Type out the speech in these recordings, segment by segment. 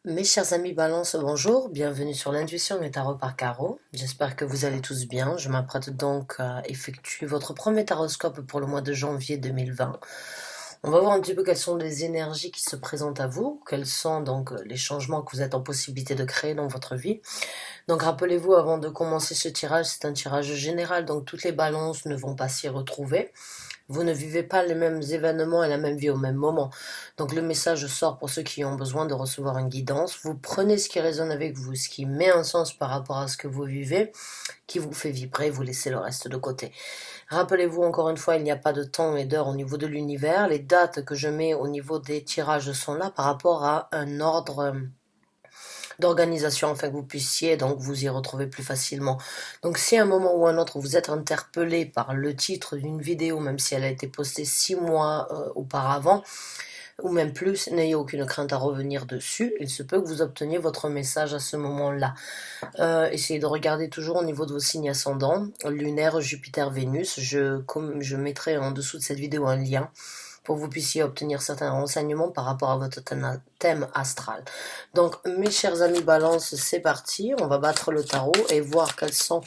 Mes chers amis Balance, bonjour, bienvenue sur l'intuition et tarot par Caro. J'espère que vous allez tous bien. Je m'apprête donc à effectuer votre premier taroscope pour le mois de janvier 2020. On va voir un petit peu quelles sont les énergies qui se présentent à vous, quels sont donc les changements que vous êtes en possibilité de créer dans votre vie. Donc rappelez-vous, avant de commencer ce tirage, c'est un tirage général, donc toutes les balances ne vont pas s'y retrouver. Vous ne vivez pas les mêmes événements et la même vie au même moment. Donc le message sort pour ceux qui ont besoin de recevoir une guidance. Vous prenez ce qui résonne avec vous, ce qui met un sens par rapport à ce que vous vivez, qui vous fait vibrer, vous laissez le reste de côté. Rappelez-vous encore une fois, il n'y a pas de temps et d'heure au niveau de l'univers. Les dates que je mets au niveau des tirages sont là par rapport à un ordre d'organisation afin que vous puissiez donc vous y retrouver plus facilement. Donc si à un moment ou un autre vous êtes interpellé par le titre d'une vidéo, même si elle a été postée 6 mois auparavant, ou même plus, n'ayez aucune crainte à revenir dessus. Il se peut que vous obteniez votre message à ce moment-là. Essayez de regarder toujours au niveau de vos signes ascendants, lunaire, Jupiter, Vénus. Je mettrai en dessous de cette vidéo un lien pour que vous puissiez obtenir certains renseignements par rapport à votre thème astral. Donc, mes chers amis Balance, c'est parti. On va battre le tarot et voir quelles sont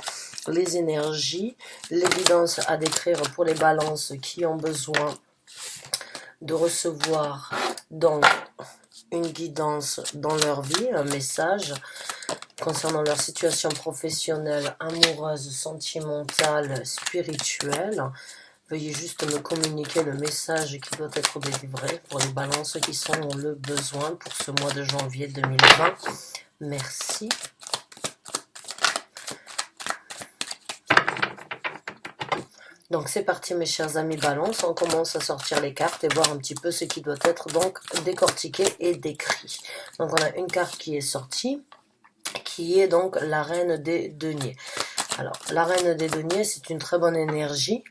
les énergies, l'évidence à décrire pour les balances qui ont besoin de recevoir donc une guidance dans leur vie, un message concernant leur situation professionnelle, amoureuse, sentimentale, spirituelle. Veuillez juste me communiquer le message qui doit être délivré pour les balances qui sont dans le besoin pour ce mois de janvier 2020. Merci. Donc c'est parti mes chers amis Balance, on commence à sortir les cartes et voir un petit peu ce qui doit être donc décortiqué et décrit. Donc on a une carte qui est sortie, qui est donc la reine des deniers. Alors la reine des deniers, c'est une très bonne énergie.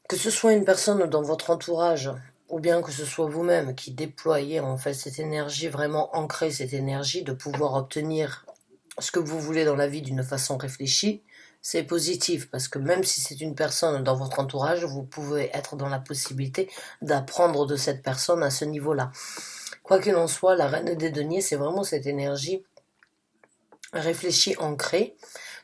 Que ce soit une personne dans votre entourage ou bien que ce soit vous-même qui déployez en fait cette énergie vraiment ancrée, cette énergie de pouvoir obtenir ce que vous voulez dans la vie d'une façon réfléchie, c'est positif parce que même si c'est une personne dans votre entourage, vous pouvez être dans la possibilité d'apprendre de cette personne à ce niveau-là. Quoi qu'il en soit, la reine des deniers, c'est vraiment cette énergie réfléchie, ancrée,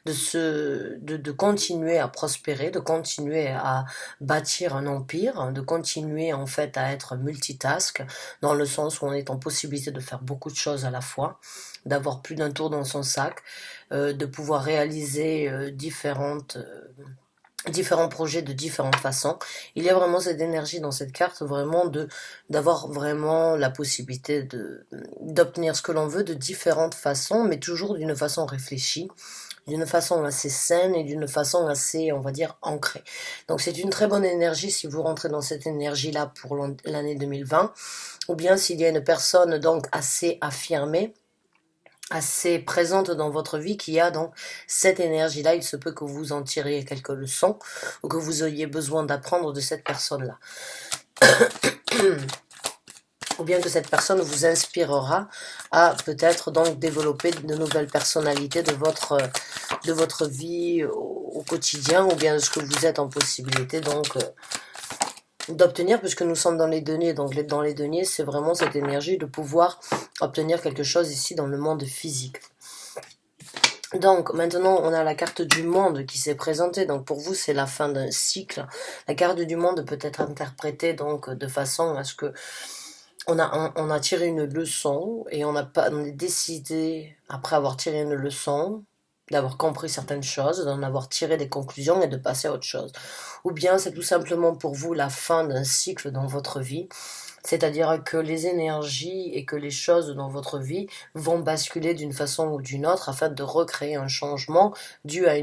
de continuer à prospérer, de continuer à bâtir un empire, de continuer en fait à être multitask, dans le sens où on est en possibilité de faire beaucoup de choses à la fois, d'avoir plus d'un tour dans son sac, de pouvoir réaliser différents projets de différentes façons. Il y a vraiment cette énergie dans cette carte, vraiment d'avoir vraiment la possibilité d'obtenir ce que l'on veut de différentes façons, mais toujours d'une façon réfléchie, d'une façon assez saine et d'une façon assez, on va dire, ancrée. Donc c'est une très bonne énergie si vous rentrez dans cette énergie-là pour l'année 2020, ou bien s'il y a une personne donc assez affirmée, assez présente dans votre vie qui a donc cette énergie-là, il se peut que vous en tiriez quelques leçons ou que vous ayez besoin d'apprendre de cette personne-là. Ou bien que cette personne vous inspirera à peut-être donc développer de nouvelles personnalités de votre vie au quotidien, ou bien de ce que vous êtes en possibilité donc d'obtenir, puisque nous sommes dans les deniers. Donc dans les deniers, c'est vraiment cette énergie de pouvoir obtenir quelque chose ici dans le monde physique. Donc maintenant on a la carte du monde qui s'est présentée, donc pour vous c'est la fin d'un cycle. La carte du monde peut être interprétée donc de façon à ce que on a tiré une leçon et on a décidé, après avoir tiré une leçon, d'avoir compris certaines choses, d'en avoir tiré des conclusions et de passer à autre chose. Ou bien c'est tout simplement pour vous la fin d'un cycle dans votre vie, c'est-à-dire que les énergies et que les choses dans votre vie vont basculer d'une façon ou d'une autre afin de recréer un changement dû à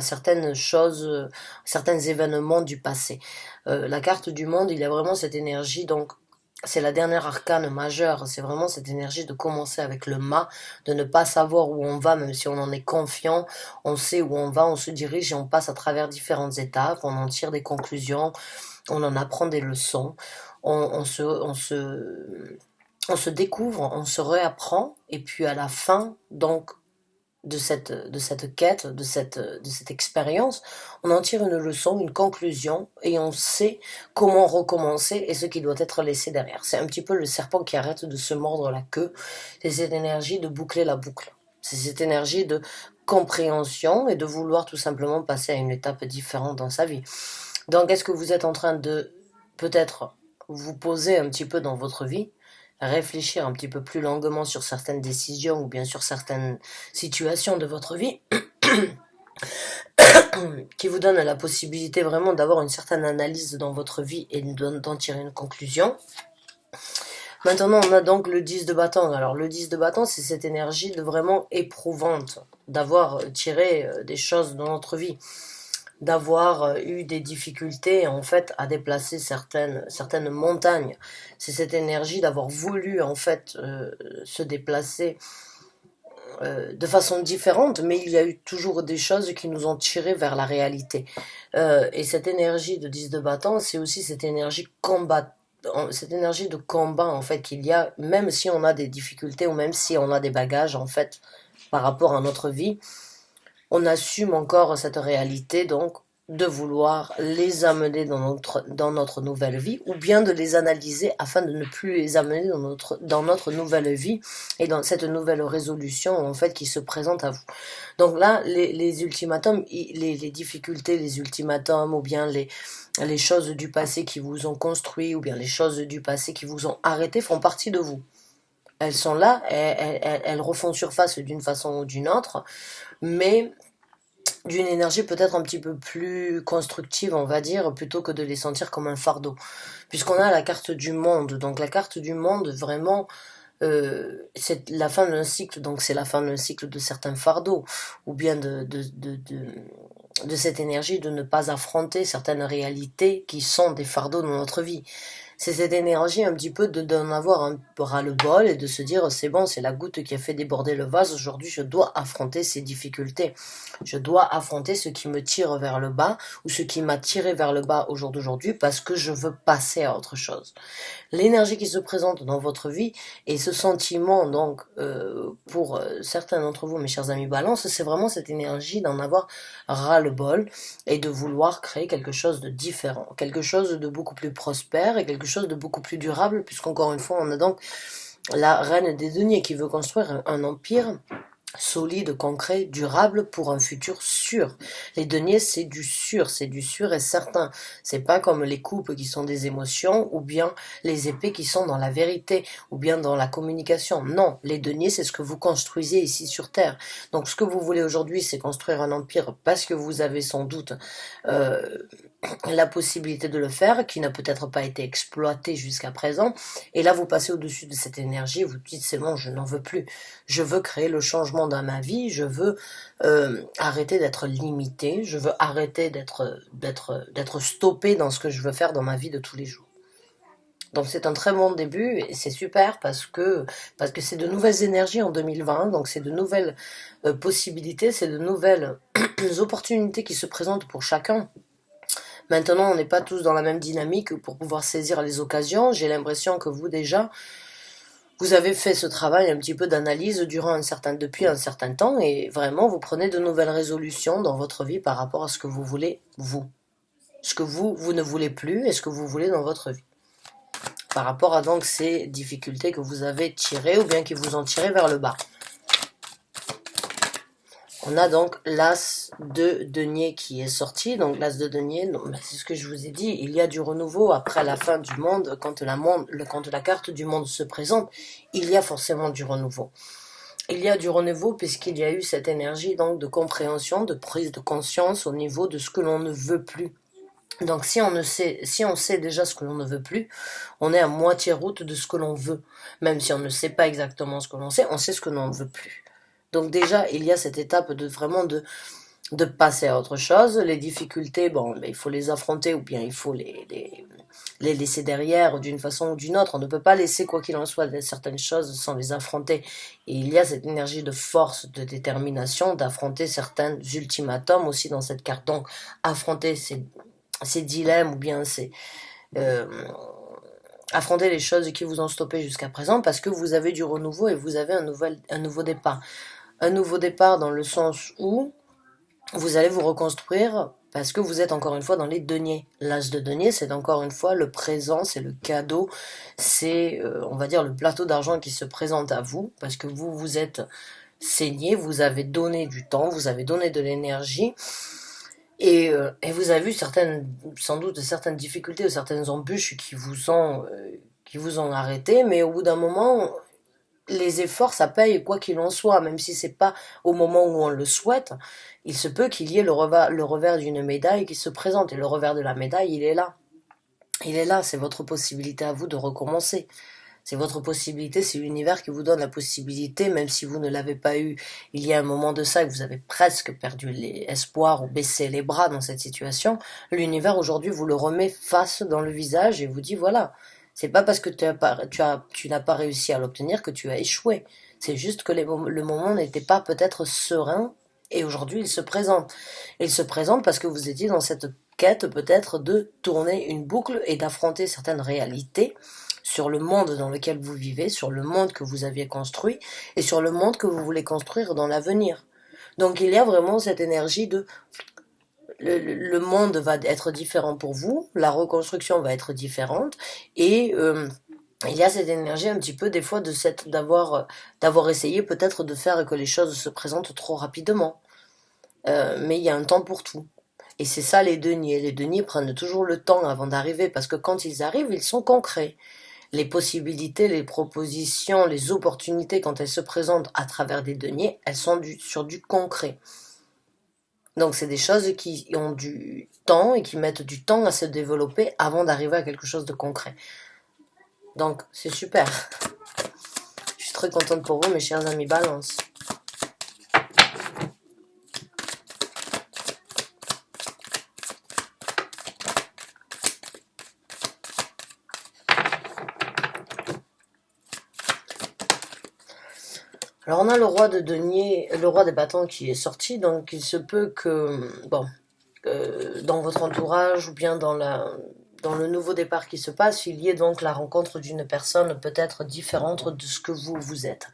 certaines choses, certains événements du passé. La carte du monde, il y a vraiment cette énergie, donc c'est la dernière arcane majeure, c'est vraiment cette énergie de commencer avec le mât, de ne pas savoir où on va, même si on en est confiant, on sait où on va, on se dirige et on passe à travers différentes étapes, on en tire des conclusions, on en apprend des leçons, on se découvre, on se réapprend, et puis à la fin, donc, de cette quête, de cette expérience, on en tire une leçon, une conclusion, et on sait comment recommencer et ce qui doit être laissé derrière. C'est un petit peu le serpent qui arrête de se mordre la queue, c'est cette énergie de boucler la boucle. C'est cette énergie de compréhension et de vouloir tout simplement passer à une étape différente dans sa vie. Donc, est-ce que vous êtes en train de peut-être vous poser un petit peu dans votre vie, réfléchir un petit peu plus longuement sur certaines décisions ou bien sur certaines situations de votre vie qui vous donnent la possibilité vraiment d'avoir une certaine analyse dans votre vie et d'en tirer une conclusion. Maintenant, on a donc le 10 de bâton. Alors, le 10 de bâton, c'est cette énergie de vraiment éprouvante, d'avoir tiré des choses dans notre vie, d'avoir eu des difficultés en fait à déplacer certaines montagnes. C'est cette énergie d'avoir voulu en fait se déplacer de façon différente, mais il y a eu toujours des choses qui nous ont tirés vers la réalité. Et cette énergie de 10 de bâton, c'est aussi cette énergie de combat en fait qu'il y a, même si on a des difficultés ou même si on a des bagages en fait par rapport à notre vie, on assume encore cette réalité, donc de vouloir les amener dans notre nouvelle vie, ou bien de les analyser afin de ne plus les amener dans notre nouvelle vie et dans cette nouvelle résolution en fait qui se présente à vous. Donc là, les ultimatums, les difficultés, les ultimatums, ou bien les choses du passé qui vous ont construit, ou bien les choses du passé qui vous ont arrêté, font partie de vous. Elles sont là, elles refont surface d'une façon ou d'une autre, mais d'une énergie peut-être un petit peu plus constructive, on va dire, plutôt que de les sentir comme un fardeau. Puisqu'on a la carte du monde, donc la carte du monde, vraiment, c'est la fin d'un cycle, donc c'est la fin d'un cycle de certains fardeaux, ou bien de cette énergie de ne pas affronter certaines réalités qui sont des fardeaux dans notre vie. C'est cette énergie un petit peu d'en avoir un ras-le-bol et de se dire c'est bon, c'est la goutte qui a fait déborder le vase, aujourd'hui je dois affronter ces difficultés. Je dois affronter ce qui me tire vers le bas ou ce qui m'a tiré vers le bas au jour d'aujourd'hui parce que je veux passer à autre chose. L'énergie qui se présente dans votre vie et ce sentiment donc pour certains d'entre vous, mes chers amis Balance, c'est vraiment cette énergie d'en avoir ras-le-bol et de vouloir créer quelque chose de différent, quelque chose de beaucoup plus prospère et quelque chose de beaucoup plus durable, puisqu'encore une fois, on a donc la reine des deniers qui veut construire un empire solide, concret, durable pour un futur sûr. Les deniers, c'est du sûr et certain. C'est pas comme les coupes qui sont des émotions ou bien les épées qui sont dans la vérité ou bien dans la communication. Non, les deniers, c'est ce que vous construisez ici sur Terre. Donc ce que vous voulez aujourd'hui, c'est construire un empire parce que vous avez sans doute la possibilité de le faire, qui n'a peut-être pas été exploité jusqu'à présent, et là vous passez au-dessus de cette énergie, vous dites c'est bon, je n'en veux plus, je veux créer le changement dans ma vie, je veux arrêter d'être limité, je veux arrêter d'être stoppé dans ce que je veux faire dans ma vie de tous les jours. Donc c'est un très bon début et c'est super parce que c'est de nouvelles énergies en 2020, donc c'est de nouvelles possibilités, c'est de nouvelles opportunités qui se présentent pour chacun. Maintenant, on n'est pas tous dans la même dynamique pour pouvoir saisir les occasions. J'ai l'impression que vous, déjà, vous avez fait ce travail un petit peu d'analyse depuis un certain temps et vraiment, vous prenez de nouvelles résolutions dans votre vie par rapport à ce que vous voulez, vous. Ce que vous ne voulez plus et ce que vous voulez dans votre vie. Par rapport à donc ces difficultés que vous avez tirées ou bien qui vous ont tiré vers le bas. On a donc l'as de denier qui est sorti. Donc l'as de denier, c'est ce que je vous ai dit, il y a du renouveau après la fin du monde. Quand la carte du monde se présente, il y a forcément du renouveau. Il y a du renouveau puisqu'il y a eu cette énergie donc de compréhension, de prise de conscience au niveau de ce que l'on ne veut plus. Donc si on sait déjà ce que l'on ne veut plus, on est à moitié route de ce que l'on veut. Même si on ne sait pas exactement ce que l'on sait, on sait ce que l'on ne veut plus. Donc déjà, il y a cette étape de passer à autre chose. Les difficultés, bon, il faut les affronter ou bien il faut les laisser derrière d'une façon ou d'une autre. On ne peut pas laisser, quoi qu'il en soit, certaines choses sans les affronter. Et il y a cette énergie de force, de détermination, d'affronter certains ultimatums aussi dans cette carte. Donc, affronter ces dilemmes ou bien affronter les choses qui vous ont stoppé jusqu'à présent parce que vous avez du renouveau et vous avez un nouveau départ. un nouveau départ dans le sens où vous allez vous reconstruire parce que vous êtes encore une fois dans les deniers. L'as de denier, c'est encore une fois le présent, c'est le cadeau, c'est, on va dire, le plateau d'argent qui se présente à vous parce que vous vous êtes saigné, vous avez donné du temps, vous avez donné de l'énergie. Et vous avez vu sans doute certaines difficultés ou certaines embûches qui vous ont arrêté, mais au bout d'un moment, les efforts, ça paye quoi qu'il en soit, même si c'est pas au moment où on le souhaite, il se peut qu'il y ait le revers d'une médaille qui se présente, et le revers de la médaille, il est là. Il est là, c'est votre possibilité à vous de recommencer. C'est votre possibilité, c'est l'univers qui vous donne la possibilité, même si vous ne l'avez pas eu il y a un moment de ça et que vous avez presque perdu l'espoir ou baissé les bras dans cette situation, l'univers aujourd'hui vous le remet face dans le visage et vous dit voilà, c'est pas parce que tu n'as pas réussi à l'obtenir que tu as échoué. C'est juste que le moment n'était pas peut-être serein et aujourd'hui il se présente. Il se présente parce que vous étiez dans cette quête peut-être de tourner une boucle et d'affronter certaines réalités sur le monde dans lequel vous vivez, sur le monde que vous aviez construit et sur le monde que vous voulez construire dans l'avenir. Donc il y a vraiment cette énergie de le monde va être différent pour vous, la reconstruction va être différente et il y a cette énergie un petit peu des fois d'avoir essayé peut-être de faire que les choses se présentent trop rapidement. Mais il y a un temps pour tout. Et c'est ça les deniers. Les deniers prennent toujours le temps avant d'arriver parce que quand ils arrivent, ils sont concrets. Les possibilités, les propositions, les opportunités, quand elles se présentent à travers des deniers, elles sont sur du concret. Donc c'est des choses qui ont du temps et qui mettent du temps à se développer avant d'arriver à quelque chose de concret. Donc c'est super. Je suis très contente pour vous, mes chers amis Balance. Alors on a le roi de denier, le roi des bâtons qui est sorti, donc il se peut que, bon, dans votre entourage ou bien dans le nouveau départ qui se passe, il y ait donc la rencontre d'une personne peut-être différente de ce que vous êtes.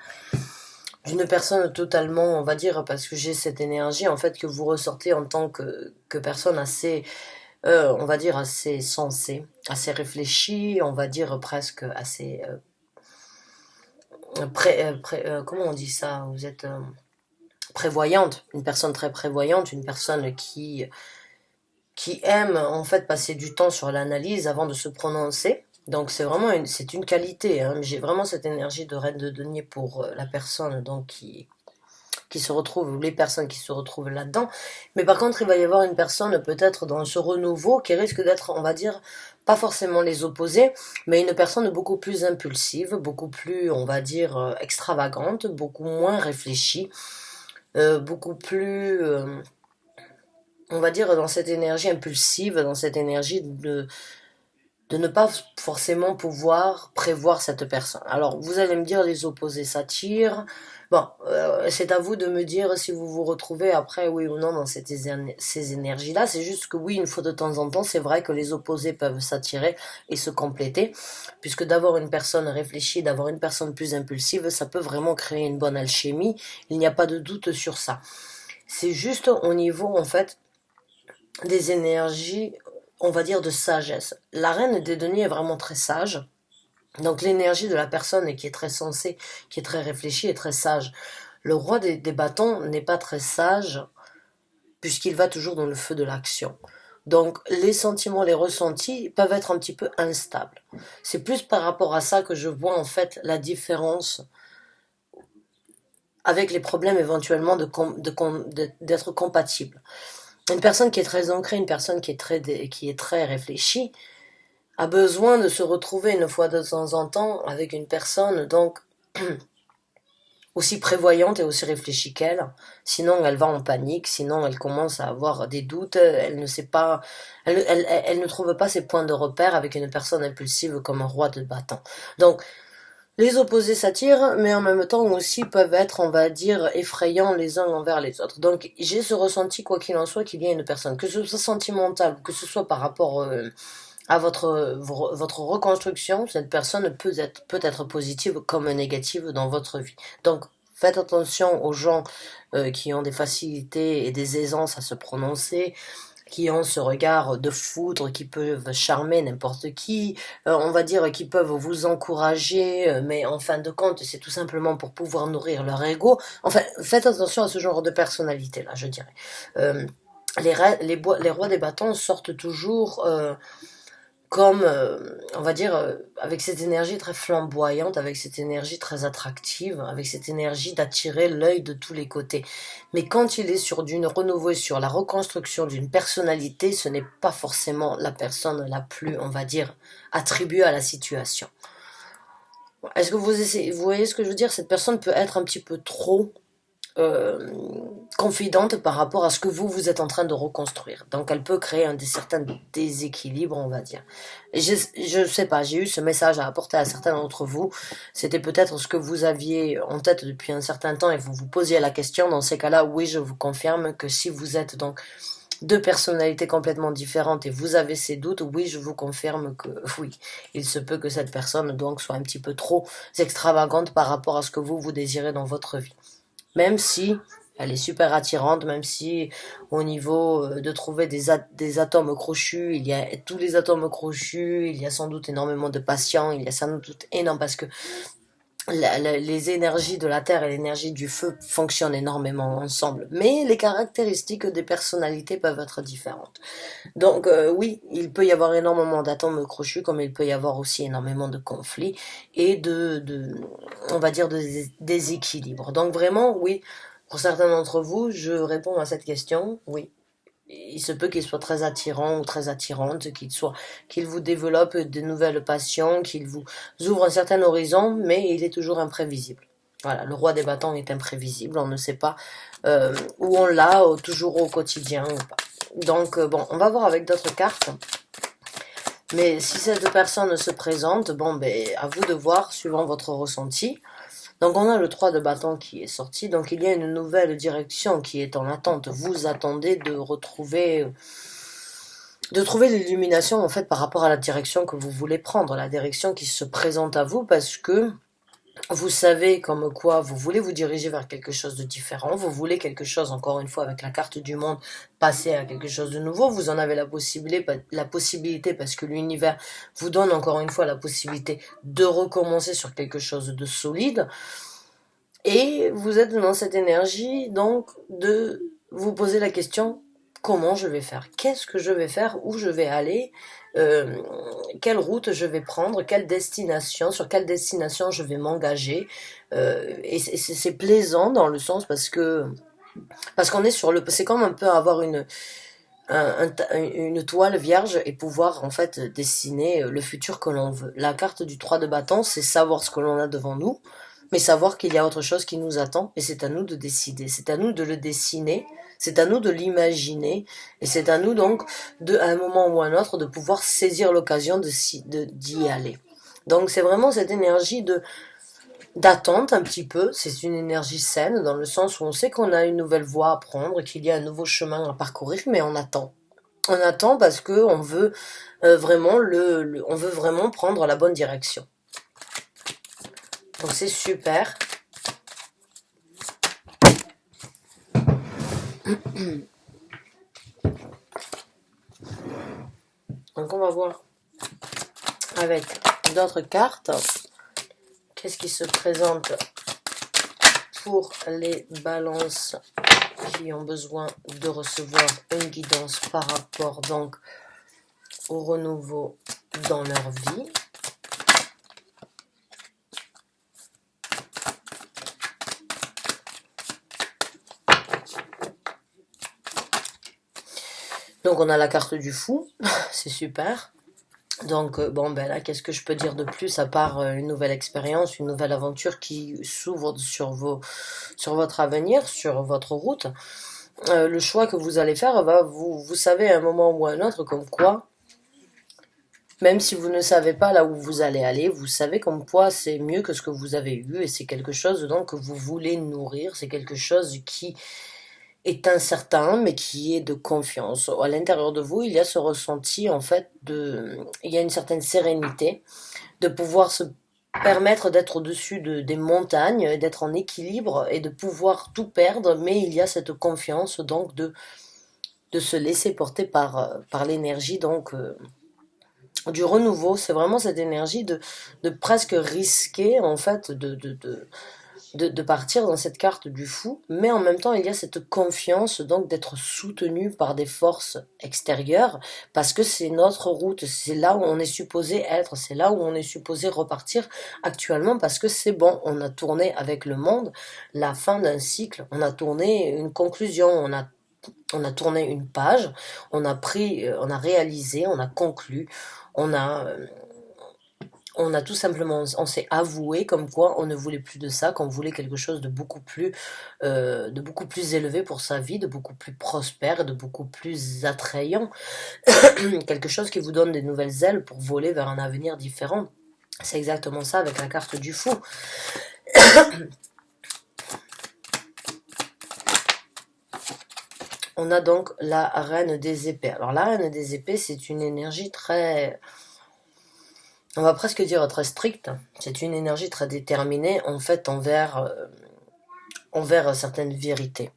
D'une personne totalement, on va dire, parce que j'ai cette énergie en fait que vous ressortez en tant que personne assez, on va dire assez sensée, assez réfléchie, on va dire presque assez comment on dit ça? Vous êtes prévoyante, une personne très prévoyante, une personne qui aime en fait passer du temps sur l'analyse avant de se prononcer. Donc c'est vraiment c'est une qualité. Hein. J'ai vraiment cette énergie de reine de denier pour la personne donc qui se retrouve, ou les personnes qui se retrouvent là-dedans. Mais par contre, il va y avoir une personne peut-être dans ce renouveau qui risque d'être, on va dire, pas forcément les opposés, mais une personne beaucoup plus impulsive, beaucoup plus, on va dire, extravagante, beaucoup moins réfléchie, beaucoup plus, on va dire, dans cette énergie impulsive, dans cette énergie de ne pas forcément pouvoir prévoir cette personne. Alors, vous allez me dire, les opposés s'attirent. Bon, c'est à vous de me dire si vous vous retrouvez après, oui ou non, dans ces énergies-là. C'est juste que oui, une fois de temps en temps, c'est vrai que les opposés peuvent s'attirer et se compléter, puisque d'avoir une personne réfléchie, d'avoir une personne plus impulsive, ça peut vraiment créer une bonne alchimie. Il n'y a pas de doute sur ça. C'est juste au niveau, en fait, des énergies, on va dire, de sagesse. La reine des deniers est vraiment très sage. Donc l'énergie de la personne qui est très sensée, qui est très réfléchie et très sage. Le roi des bâtons n'est pas très sage puisqu'il va toujours dans le feu de l'action. Donc les sentiments, les ressentis peuvent être un petit peu instables. C'est plus par rapport à ça que je vois en fait la différence avec les problèmes éventuellement d'être compatibles. Une personne qui est très ancrée, une personne qui est très réfléchie, a besoin de se retrouver une fois de temps en temps avec une personne donc aussi prévoyante et aussi réfléchie qu'elle. Sinon, elle va en panique, sinon elle commence à avoir des doutes, elle ne sait pas, elle ne trouve pas ses points de repère avec une personne impulsive comme un roi de bâton. Donc, les opposés s'attirent, mais en même temps aussi peuvent être, on va dire, effrayants les uns envers les autres. Donc j'ai ce ressenti, quoi qu'il en soit, qu'il y a une personne, que ce soit sentimental, que ce soit par rapport à votre reconstruction, cette personne peut être positive comme négative dans votre vie. Donc faites attention aux gens qui ont des facilités et des aisances à se prononcer, qui ont ce regard de foudre, qui peuvent charmer n'importe qui, on va dire qui peuvent vous encourager, mais en fin de compte, c'est tout simplement pour pouvoir nourrir leur ego. Enfin, faites attention à ce genre de personnalité-là, je dirais. Euh, les rois des bâtons sortent toujours comme, on va dire, avec cette énergie très flamboyante, avec cette énergie très attractive, avec cette énergie d'attirer l'œil de tous les côtés. Mais quand il est sur d'une renouveau et sur la reconstruction d'une personnalité, ce n'est pas forcément la personne la plus, on va dire, attribuée à la situation. Est-ce que vous voyez ce que je veux dire? Cette personne peut être un petit peu trop euh, confidente par rapport à ce que vous êtes en train de reconstruire. Donc elle peut créer un certain déséquilibre, on va dire. Et je sais pas, j'ai eu ce message à apporter à certains d'entre vous. C'était peut-être ce que vous aviez en tête depuis un certain temps et vous vous posiez la question. Dans ces cas-là, oui, je vous confirme que si vous êtes donc deux personnalités complètement différentes et vous avez ces doutes, oui, je vous confirme que oui, il se peut que cette personne donc soit un petit peu trop extravagante par rapport à ce que vous désirez dans votre vie. Même si elle est super attirante, même si au niveau de trouver des atomes crochus, il y a tous les atomes crochus, il y a sans doute énormément de patients, il y a sans doute énorme parce que les énergies de la terre et l'énergie du feu fonctionnent énormément ensemble. Mais les caractéristiques des personnalités peuvent être différentes. Donc oui, il peut y avoir énormément d'atomes crochus, comme il peut y avoir aussi énormément de conflits et on va dire, de déséquilibres. Donc vraiment, oui, pour certains d'entre vous, je réponds à cette question, oui. Il se peut qu'il soit très attirant ou très attirante, qu'il vous développe de nouvelles passions, qu'il vous ouvre un certain horizon, mais il est toujours imprévisible. Voilà, le roi des bâtons est imprévisible, on ne sait pas où on l'a, toujours au quotidien ou pas. Donc bon, on va voir avec d'autres cartes. Mais si cette personne se présente, bon ben à vous de voir suivant votre ressenti. Donc on a le 3 de bâton qui est sorti, donc il y a une nouvelle direction qui est en attente. Vous attendez de trouver l'illumination en fait par rapport à la direction que vous voulez prendre, la direction qui se présente à vous parce que vous savez comme quoi vous voulez vous diriger vers quelque chose de différent, vous voulez quelque chose, encore une fois, avec la carte du monde, passer à quelque chose de nouveau, vous en avez la possibilité parce que l'univers vous donne encore une fois la possibilité de recommencer sur quelque chose de solide, et vous êtes dans cette énergie donc de vous poser la question, comment je vais faire? Qu'est-ce que je vais faire? Où je vais aller? Quelle route je vais prendre? Sur quelle destination je vais m'engager? Et c'est plaisant dans le sens parce qu'on est c'est comme un peu avoir une toile vierge et pouvoir en fait dessiner le futur que l'on veut. La carte du 3 de bâton, c'est savoir ce que l'on a devant nous, mais savoir qu'il y a autre chose qui nous attend, et c'est à nous de décider, c'est à nous de le dessiner, c'est à nous de l'imaginer, et c'est à nous donc, à un moment ou à un autre, de pouvoir saisir l'occasion d'y aller. Donc c'est vraiment cette énergie d'attente un petit peu, c'est une énergie saine, dans le sens où on sait qu'on a une nouvelle voie à prendre, qu'il y a un nouveau chemin à parcourir, mais on attend. On attend parce que on veut vraiment on veut vraiment prendre la bonne direction. Donc c'est super. Donc on va voir avec d'autres cartes. Qu'est-ce qui se présente pour les balances qui ont besoin de recevoir une guidance par rapport donc au renouveau dans leur vie. Donc on a la carte du fou, c'est super. Donc bon ben là, qu'est-ce que je peux dire de plus à part une nouvelle expérience, une nouvelle aventure qui s'ouvre sur votre avenir, sur votre route. Le choix que vous allez faire vous savez à un moment ou à un autre comme quoi, même si vous ne savez pas là où vous allez aller, vous savez comme quoi c'est mieux que ce que vous avez eu, et c'est quelque chose donc que vous voulez nourrir, c'est quelque chose qui est incertain, mais qui est de confiance. À l'intérieur de vous, il y a ce ressenti, en fait, il y a une certaine sérénité de pouvoir permettre d'être au-dessus des montagnes, d'être en équilibre et de pouvoir tout perdre, mais il y a cette confiance donc de se laisser porter par l'énergie donc du renouveau. C'est vraiment cette énergie de presque risquer en fait de partir dans cette carte du fou, mais en même temps il y a cette confiance donc d'être soutenu par des forces extérieures, parce que c'est notre route, c'est là où on est supposé être, c'est là où on est supposé repartir actuellement, parce que c'est bon, on a tourné avec le monde la fin d'un cycle, on a tourné une conclusion, on a tourné une page, on a réalisé, on a conclu, on a on a tout simplement, on s'est avoué comme quoi on ne voulait plus de ça, qu'on voulait quelque chose de beaucoup plus élevé pour sa vie, de beaucoup plus prospère, de beaucoup plus attrayant, quelque chose qui vous donne des nouvelles ailes pour voler vers un avenir différent. C'est exactement ça avec la carte du fou. On a donc la reine des épées. Alors la reine des épées, c'est une énergie très, on va presque dire très stricte. C'est une énergie très déterminée en fait envers certaines vérités,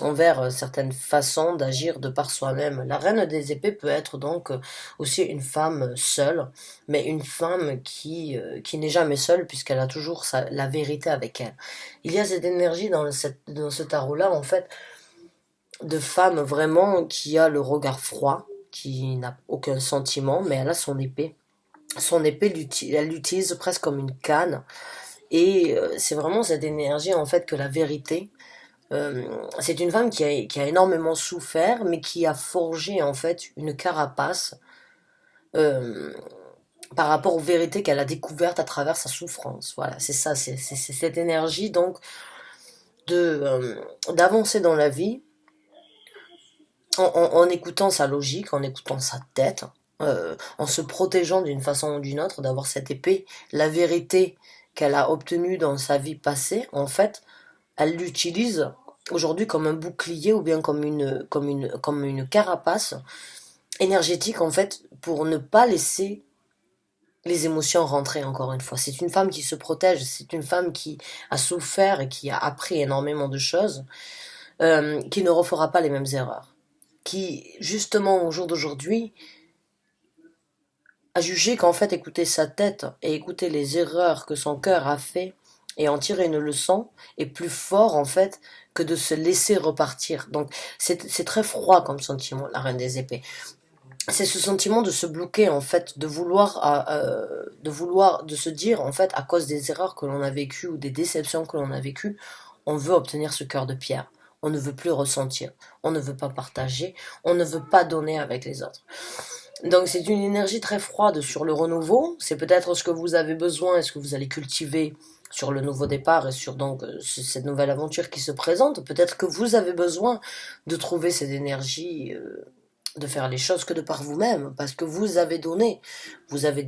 envers certaines façons d'agir de par soi-même. La reine des épées peut être donc aussi une femme seule, mais une femme qui n'est jamais seule puisqu'elle a toujours la vérité avec elle. Il y a cette énergie dans ce tarot-là, en fait, de femme vraiment qui a le regard froid, qui n'a aucun sentiment, mais elle a son épée. Son épée, elle l'utilise presque comme une canne. Et c'est vraiment cette énergie, en fait, que la vérité. C'est une femme qui a énormément souffert, mais qui a forgé, en fait, une carapace euh, par rapport aux vérités qu'elle a découvertes à travers sa souffrance. Voilà, c'est ça, c'est cette énergie, donc, d'avancer dans la vie en écoutant sa logique, en écoutant sa tête, en se protégeant d'une façon ou d'une autre, d'avoir cette épée, la vérité qu'elle a obtenue dans sa vie passée, en fait, elle l'utilise aujourd'hui comme un bouclier ou bien comme une carapace énergétique, en fait, pour ne pas laisser les émotions rentrer encore une fois. C'est une femme qui se protège, c'est une femme qui a souffert et qui a appris énormément de choses, qui ne refera pas les mêmes erreurs, qui, justement, au jour d'aujourd'hui, a jugé qu'en fait, écouter sa tête et écouter les erreurs que son cœur a fait et en tirer une leçon est plus fort, en fait, que de se laisser repartir. Donc, c'est très froid comme sentiment, la reine des épées. C'est ce sentiment de se bloquer, en fait, de se dire, en fait, à cause des erreurs que l'on a vécues ou des déceptions que l'on a vécues, on veut obtenir ce cœur de pierre. On ne veut plus ressentir, on ne veut pas partager, on ne veut pas donner avec les autres. Donc c'est une énergie très froide sur le renouveau. C'est peut-être ce que vous avez besoin et ce que vous allez cultiver sur le nouveau départ et sur donc cette nouvelle aventure qui se présente. Peut-être que vous avez besoin de trouver cette énergie, de faire les choses que de par vous-même, parce que vous avez donné, vous avez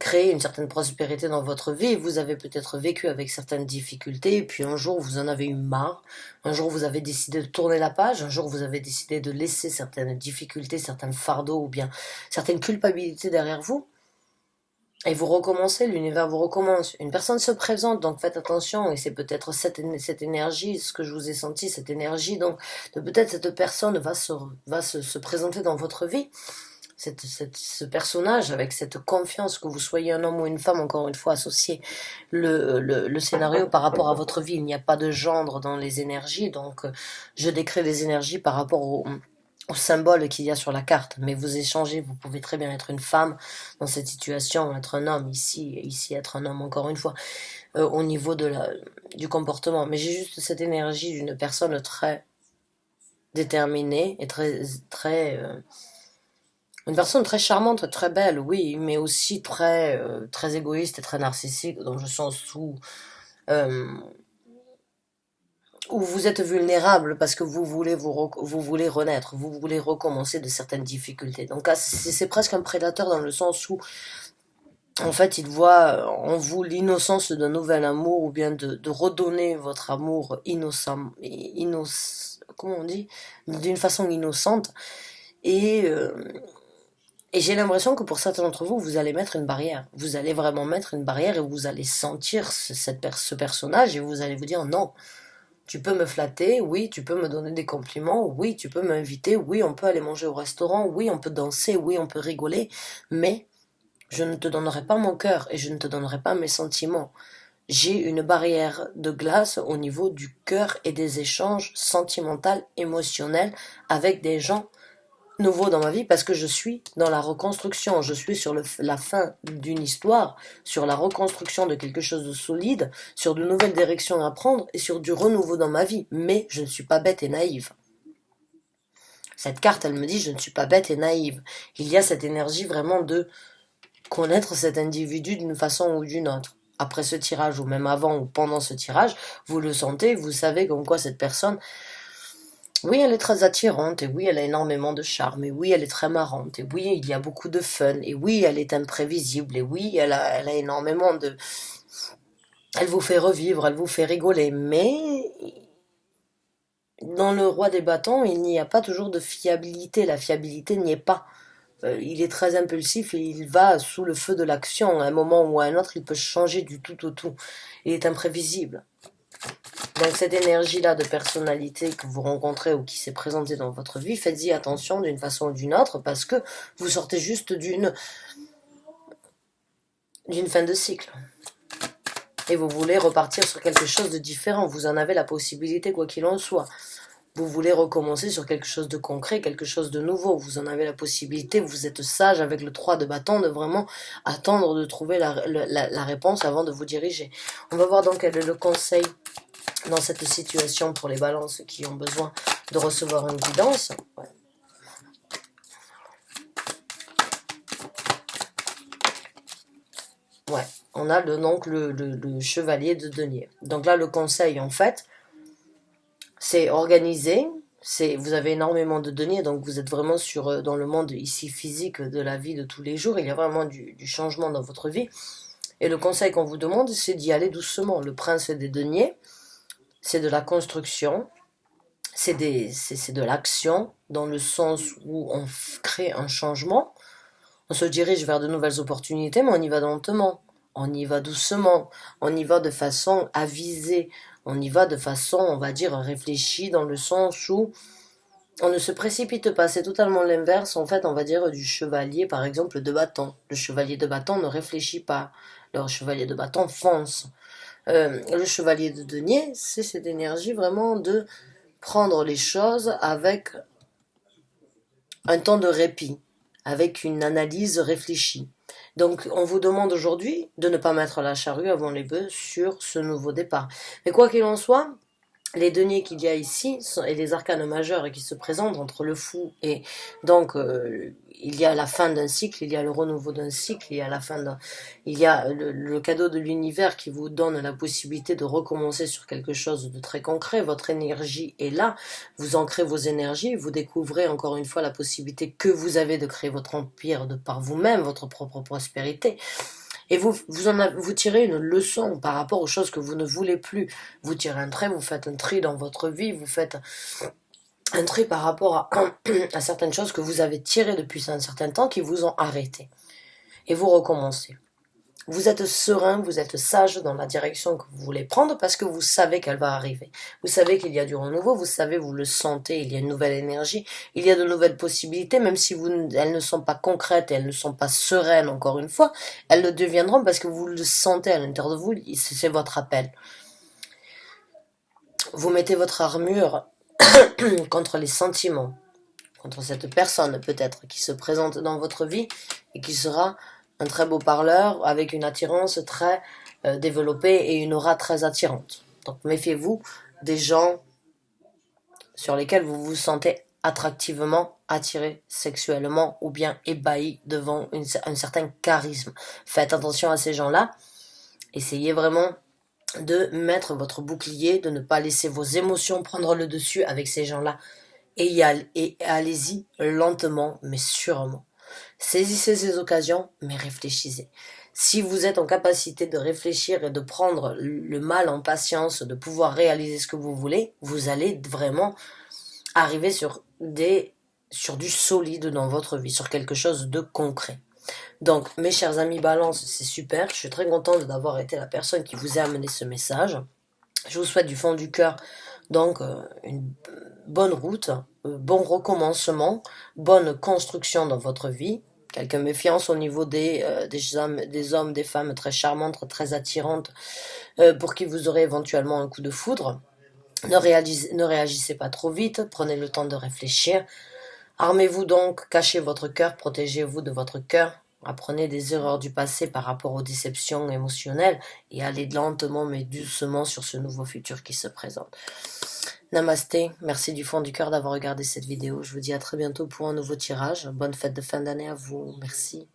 créé une certaine prospérité dans votre vie, vous avez peut-être vécu avec certaines difficultés, et puis un jour vous en avez eu marre, un jour vous avez décidé de tourner la page, un jour vous avez décidé de laisser certaines difficultés, certains fardeaux ou bien certaines culpabilités derrière vous, et vous recommencez, l'univers vous recommence. Une personne se présente, donc faites attention, et c'est peut-être cette énergie, ce que je vous ai senti, cette énergie, donc peut-être cette personne se présenter dans votre vie, ce personnage avec cette confiance, que vous soyez un homme ou une femme, encore une fois, associé le scénario par rapport à votre vie. Il n'y a pas de gendre dans les énergies, donc je décris les énergies par rapport au symbole qu'il y a sur la carte. Mais vous échangez, vous pouvez très bien être une femme dans cette situation, être un homme ici, et ici être un homme, encore une fois, au niveau du comportement. Mais j'ai juste cette énergie d'une personne très déterminée et une personne très charmante, très belle, oui, mais aussi très égoïste et très narcissique, dans le sens euh, où vous êtes vulnérable parce que vous voulez renaître, vous voulez recommencer de certaines difficultés. Donc c'est presque un prédateur dans le sens où, en fait, il voit en vous l'innocence d'un nouvel amour ou bien de redonner votre amour comment on dit, d'une façon innocente. Et Et j'ai l'impression que pour certains d'entre vous, vous allez mettre une barrière. Vous allez vraiment mettre une barrière et vous allez sentir ce personnage et vous allez vous dire non. Tu peux me flatter, oui, tu peux me donner des compliments, oui, tu peux m'inviter, oui, on peut aller manger au restaurant, oui, on peut danser, oui, on peut rigoler, mais je ne te donnerai pas mon cœur et je ne te donnerai pas mes sentiments. J'ai une barrière de glace au niveau du cœur et des échanges sentimentaux, émotionnels avec des gens nouveau dans ma vie parce que je suis dans la reconstruction, je suis sur la fin d'une histoire, sur la reconstruction de quelque chose de solide, sur de nouvelles directions à prendre et sur du renouveau dans ma vie. Mais je ne suis pas bête et naïve. Cette carte, elle me dit, je ne suis pas bête et naïve. Il y a cette énergie vraiment de connaître cet individu d'une façon ou d'une autre. Après ce tirage, ou même avant ou pendant ce tirage, vous le sentez, vous savez comme quoi cette personne, oui, elle est très attirante, et oui, elle a énormément de charme, et oui, elle est très marrante, et oui, il y a beaucoup de fun, et oui, elle est imprévisible, et oui, elle a énormément de... Elle vous fait revivre, elle vous fait rigoler, mais dans le roi des bâtons, il n'y a pas toujours de fiabilité, la fiabilité n'y est pas. Il est très impulsif et il va sous le feu de l'action, à un moment ou à un autre, il peut changer du tout au tout. Il est imprévisible. Donc cette énergie-là de personnalité que vous rencontrez ou qui s'est présentée dans votre vie, faites-y attention d'une façon ou d'une autre parce que vous sortez juste d'une fin de cycle. Et vous voulez repartir sur quelque chose de différent. Vous en avez la possibilité quoi qu'il en soit. Vous voulez recommencer sur quelque chose de concret, quelque chose de nouveau. Vous en avez la possibilité, vous êtes sage avec le 3 de bâton de vraiment attendre de trouver la réponse avant de vous diriger. On va voir donc quel est le conseil dans cette situation pour les balances qui ont besoin de recevoir une guidance. Ouais, on a donc le chevalier de denier. Donc là, le conseil, en fait, c'est organiser. Vous avez énormément de deniers, donc vous êtes vraiment dans le monde ici physique de la vie de tous les jours. Il y a vraiment du changement dans votre vie. Et le conseil qu'on vous demande, c'est d'y aller doucement. Le prince des deniers, c'est de la construction, c'est de l'action, dans le sens où on crée un changement, on se dirige vers de nouvelles opportunités, mais on y va lentement, on y va doucement, on y va de façon avisée, on y va de façon, on va dire, réfléchie, dans le sens où on ne se précipite pas, c'est totalement l'inverse, en fait, on va dire, du chevalier, par exemple, de bâton. Le chevalier de bâton ne réfléchit pas, le chevalier de bâton fonce. Le chevalier de denier, c'est cette énergie vraiment de prendre les choses avec un temps de répit, avec une analyse réfléchie. Donc on vous demande aujourd'hui de ne pas mettre la charrue avant les bœufs sur ce nouveau départ. Mais quoi qu'il en soit, les deniers qu'il y a ici et les arcanes majeurs qui se présentent entre le fou et donc il y a la fin d'un cycle, il y a le renouveau d'un cycle, il y a le cadeau de l'univers qui vous donne la possibilité de recommencer sur quelque chose de très concret. Votre énergie est là, vous ancrez vos énergies, vous découvrez encore une fois la possibilité que vous avez de créer votre empire de par vous-même, votre propre prospérité. Et vous tirez une leçon par rapport aux choses que vous ne voulez plus. Vous tirez un trait, vous faites un tri dans votre vie, vous faites un tri par rapport à certaines choses que vous avez tirées depuis un certain temps qui vous ont arrêté. Et vous recommencez. Vous êtes serein, vous êtes sage dans la direction que vous voulez prendre parce que vous savez qu'elle va arriver. Vous savez qu'il y a du renouveau, vous savez, vous le sentez, il y a une nouvelle énergie, il y a de nouvelles possibilités, même si elles ne sont pas concrètes et elles ne sont pas sereines encore une fois, elles le deviendront parce que vous le sentez à l'intérieur de vous, c'est votre appel. Vous mettez votre armure contre les sentiments, contre cette personne peut-être qui se présente dans votre vie et qui sera un très beau parleur avec une attirance très développée et une aura très attirante. Donc méfiez-vous des gens sur lesquels vous vous sentez attractivement attiré sexuellement ou bien ébahi devant un certain charisme. Faites attention à ces gens-là. Essayez vraiment de mettre votre bouclier, de ne pas laisser vos émotions prendre le dessus avec ces gens-là. Et allez-y lentement mais sûrement. Saisissez ces occasions, mais réfléchissez. Si vous êtes en capacité de réfléchir et de prendre le mal en patience, de pouvoir réaliser ce que vous voulez, vous allez vraiment arriver sur sur du solide dans votre vie, sur quelque chose de concret. Donc, mes chers amis Balance, c'est super. Je suis très contente d'avoir été la personne qui vous a amené ce message. Je vous souhaite du fond du cœur donc une bonne route, bon recommencement, bonne construction dans votre vie. Quelques méfiances au niveau des hommes, des femmes très charmantes, très attirantes, pour qui vous aurez éventuellement un coup de foudre. Ne réagissez pas trop vite, prenez le temps de réfléchir. Armez-vous donc, cachez votre cœur, protégez-vous de votre cœur. Apprenez des erreurs du passé par rapport aux déceptions émotionnelles et allez lentement mais doucement sur ce nouveau futur qui se présente. Namasté, merci du fond du cœur d'avoir regardé cette vidéo. Je vous dis à très bientôt pour un nouveau tirage. Bonne fête de fin d'année à vous. Merci.